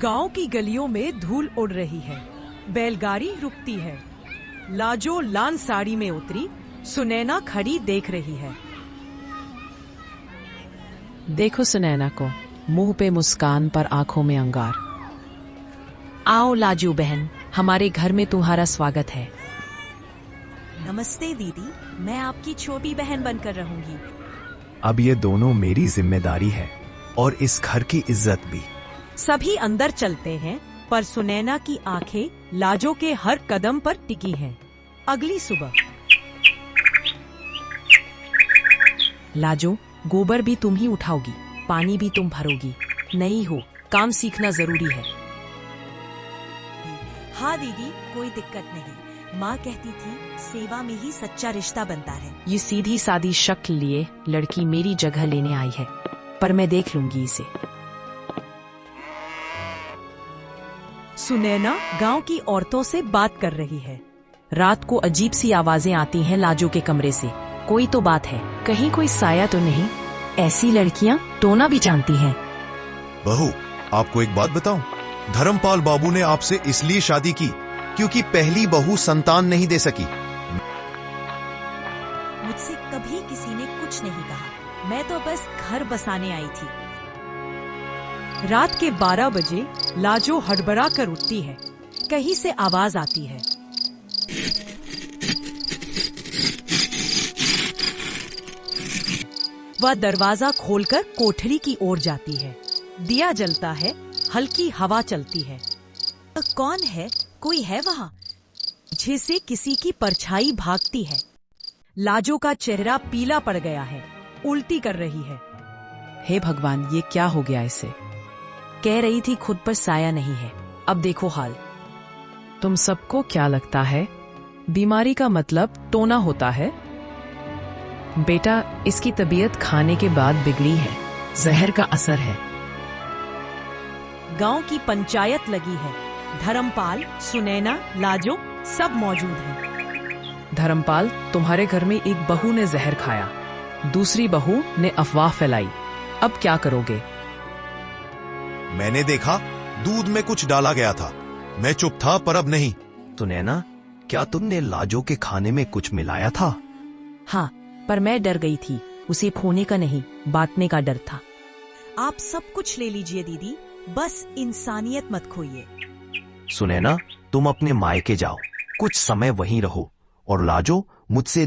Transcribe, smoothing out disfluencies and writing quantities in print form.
गांव की गलियों में धूल उड़ रही है, बैलगाड़ी रुकती है। लाजो लाल साड़ी में उतरी, सुनैना खड़ी देख रही है। देखो सुनैना को, मुंह पे मुस्कान पर आंखों में अंगार। आओ लाजू बहन, हमारे घर में तुम्हारा स्वागत है। नमस्ते दीदी, मैं आपकी छोटी बहन बनकर रहूंगी। अब ये दोनों मेरी जिम्मेदारी है और इस घर की इज्जत भी। सभी अंदर चलते हैं, पर सुनैना की आंखें लाजो के हर कदम पर टिकी हैं। अगली सुबह लाजो, गोबर भी तुम ही उठाओगी, पानी भी तुम भरोगी। नई हो, काम सीखना जरूरी है। हाँ दीदी, कोई दिक्कत नहीं। माँ कहती थी सेवा में ही सच्चा रिश्ता बनता है। ये सीधी सादी शक्ल लिए लड़की मेरी जगह लेने आई है, पर मैं देख लूंगी इसे। सुनैना गांव की औरतों से बात कर रही है। रात को अजीब सी आवाजें आती हैं लाजो के कमरे से। कोई तो बात है, कहीं कोई साया तो नहीं। ऐसी लड़कियां टोना भी जानती हैं। बहू, आपको एक बात बताऊं? धर्मपाल बाबू ने आपसे इसलिए शादी की क्योंकि पहली बहू संतान नहीं दे सकी। मुझसे कभी किसी ने कुछ नहीं कहा, मैं तो बस घर बसाने आई थी। रात के 12 बजे लाजो हड़बड़ा कर उठती है। कहीं से आवाज आती है। वह दरवाजा खोलकर कोठरी की ओर जाती है। दिया जलता है, हल्की हवा चलती है। कौन है? कोई है वहाँ? पीछे से किसी की परछाई भागती है। लाजो का चेहरा पीला पड़ गया है, उल्टी कर रही है। हे भगवान, ये क्या हो गया इसे? कह रही थी खुद पर साया नहीं है, अब देखो हाल। तुम सबको क्या लगता है बीमारी का मतलब टोना होता है? बेटा, इसकी तबीयत खाने के बाद बिगड़ी है, जहर का असर है। गांव की पंचायत लगी है। धर्मपाल, सुनैना, लाजो सब मौजूद हैं। धर्मपाल, तुम्हारे घर में एक बहू ने जहर खाया, दूसरी बहू ने अफवाह फैलाई। अब क्या करोगे? मैंने देखा दूध में कुछ डाला गया था। मैं चुप था, पर अब नहीं। सुनैना, क्या तुमने लाजो के खाने में कुछ मिलाया था? हाँ, पर मैं डर गई थी। उसे खोने का नहीं, बांटने का डर था। आप सब कुछ ले लीजिए दीदी, बस इंसानियत मत खोइए। सुनैना, तुम अपने मायके जाओ, कुछ समय वहीं रहो, और लाजो, मुझसे